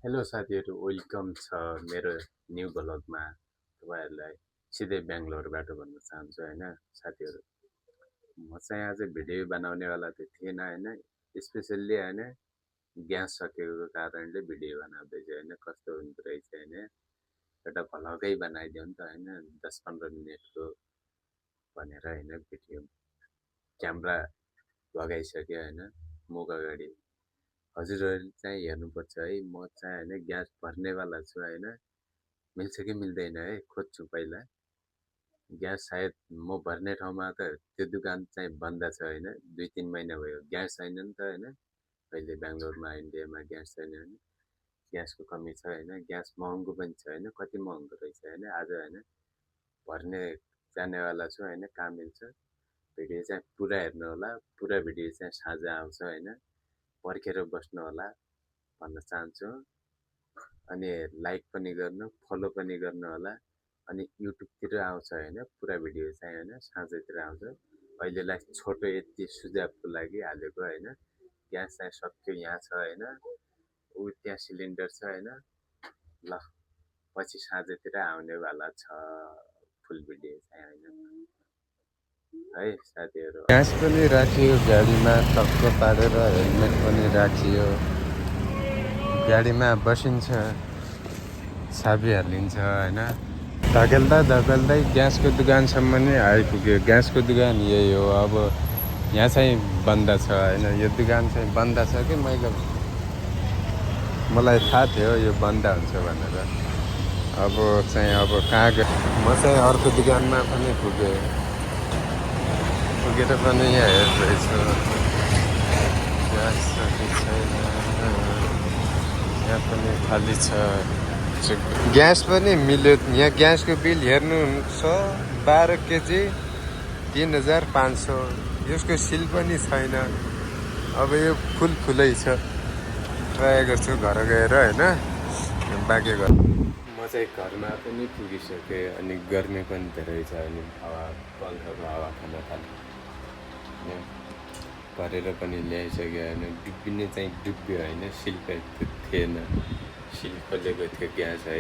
Hello साथीहरू, welcome छ मेरो न्यू ब्लगमा। तपाईँहरूलाई सिधै बेङ्गलोरबाट भन्न चाहन्छु होइन साथीहरू। म चाहिँ आज भिडियो बनाउनेवाला त थिएन होइन, स्पेसल्ली होइन ग्यास सकेको कारणले भिडियो बनाउँदैछु होइन। कस्तो हुँदो रहेछ होइन, एउटा भ्लगै बनाइदिउँ नि त होइन, 10-15 मिनटको भनेर होइन। भिडियो क्यामेरा लगाइसक्यो होइन मुख अगाडि। हजुरहरूले चाहिँ हेर्नुपर्छ है। म चाहिँ होइन ग्यास भर्नेवाला छु होइन। मिल्छ कि मिल्दैन है, खोज्छु पहिला ग्यास। सायद म भर्ने ठाउँमा त त्यो दुकान चाहिँ बन्द छ होइन, 2-3 महिना भयो। ग्यास छैन नि त होइन, अहिले बेङ्गलोरमा इन्डियामा ग्यास छैन होइन, ग्यासको कमी छ होइन। ग्यास महँगो पनि छ होइन, कति महँगो रहेछ होइन। आज होइन भर्ने जानेवाला छु होइन, कहाँ मिल्छ। भिडियो चाहिँ पुरा हेर्नु होला, पुरा भिडियो चाहिँ साँझ आउँछ होइन, पर्खेर बस्नु होला भन्न चाहन्छु। अनि लाइक पनि गर्नु, फलो पनि गर्नु होला। अनि युट्युबतिर आउँछ होइन पुरा भिडियो चाहिँ होइन, साँझतिर आउँछ। अहिलेलाई छोटो यति सुझावको लागि हालेको होइन। ग्यास चाहिँ सक्यो, यहाँ छ होइन, ऊ त्यहाँ सिलिन्डर छ होइन। ल पछि साँझतिर आउनेवाला छ फुल भिडियो चाहिँ होइन है साथीहरू। ग्यास पनि राखियो गाडीमा टक्क पारेर, हेलमेट पनि राखियो। गाडीमा बसिन्छ, चाबी हालिन्छ होइन। धकेल्दै ग्यासको दोकानसम्म नै आइपुग्यो। ग्यासको दोकान यही हो। अब यहाँ चाहिँ बन्द छ होइन, यो दोकान चाहिँ बन्द छ कि मलाई थाहा थियो यो बन्द हुन्छ भनेर। अब कहाँ गयो, म चाहिँ अर्को दोकानमा पनि पुगेँ। पुगेर पनि यहाँ हेर्दैछु ग्यास छैन, यहाँ पनि खाली छ। ग्यास पनि मिल्यो। यहाँ ग्यासको बिल हेर्नुहुन्छ, 12 केजी 3500। यसको सिल पनि छैन। अब यो फुलै छ। ट्राई गर्छु घर गएर होइन, बाँकी घर। म चाहिँ घरमा पनि पुगिसकेँ। अनि गर्मी पनि धेरै छ। अनि पङ्खाको हावा खान थाल्यो। गरेर पनि ल्याइसक्यो होइन। डुब्बिने चाहिँ डुब्यो होइन, सिल्क थिएन। सिल खोलेको थियो ग्यास है,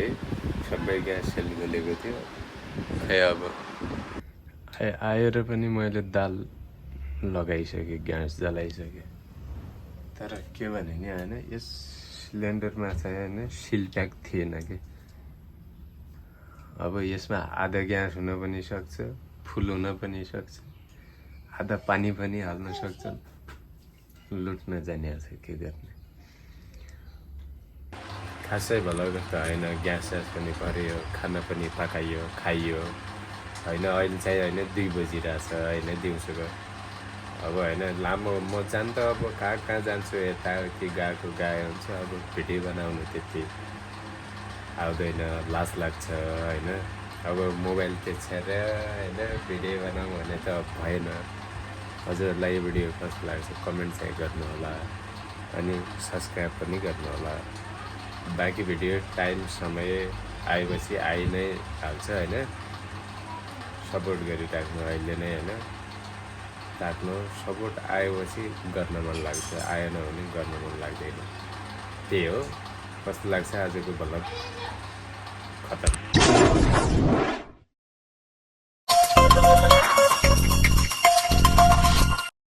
सबै ग्यास सिल खोलेको थियो। खै अब आएर पनि मैले दाल लगाइसकेँ, ग्यास जलाइसकेँ। तर के भने नि होइन, यस सिलिन्डरमा चाहिँ होइन सिल प्याक थिएन कि। अब यसमा आधा ग्यास हुन पनि सक्छ, फुल हुन पनि सक्छ, आधा पानी पनि हाल्न सक्छ। लुट्न जाने छ, के गर्ने। खासै भलो जस्तो होइन। ग्यास पनि पऱ्यो, खाना पनि पकाइयो, खाइयो होइन। अहिले चाहिँ होइन 2 बजिरहेछ होइन दिउँसोको। अब होइन लामो म जान त अब कहाँ जान्छु, यताउति गएको हुन्छ। अब भिडियो बनाउनु त्यति आउँदैन, लाज लाग्छ होइन। अब मोबाइल तेर्सेर होइन भिडियो बनाऊँ भने त भएन। हजुरहरूलाई यो भिडियो कस्तो लाग्छ कमेन्ट चाहिँ गर्नु होला। अनि सब्सक्राइब पनि गर्नु होला। बाँकी भिडियो टाइम समय आएपछि आइ नै हाल्छ होइन। सपोर्ट गरिराख्नु अहिले नै होइन, राख्नु। सपोर्ट आएपछि गर्न मन लाग्छ, आएन भने गर्न मन लाग्दैन। त्यही हो। कस्तो लाग्छ आजको भ्लग? खतम।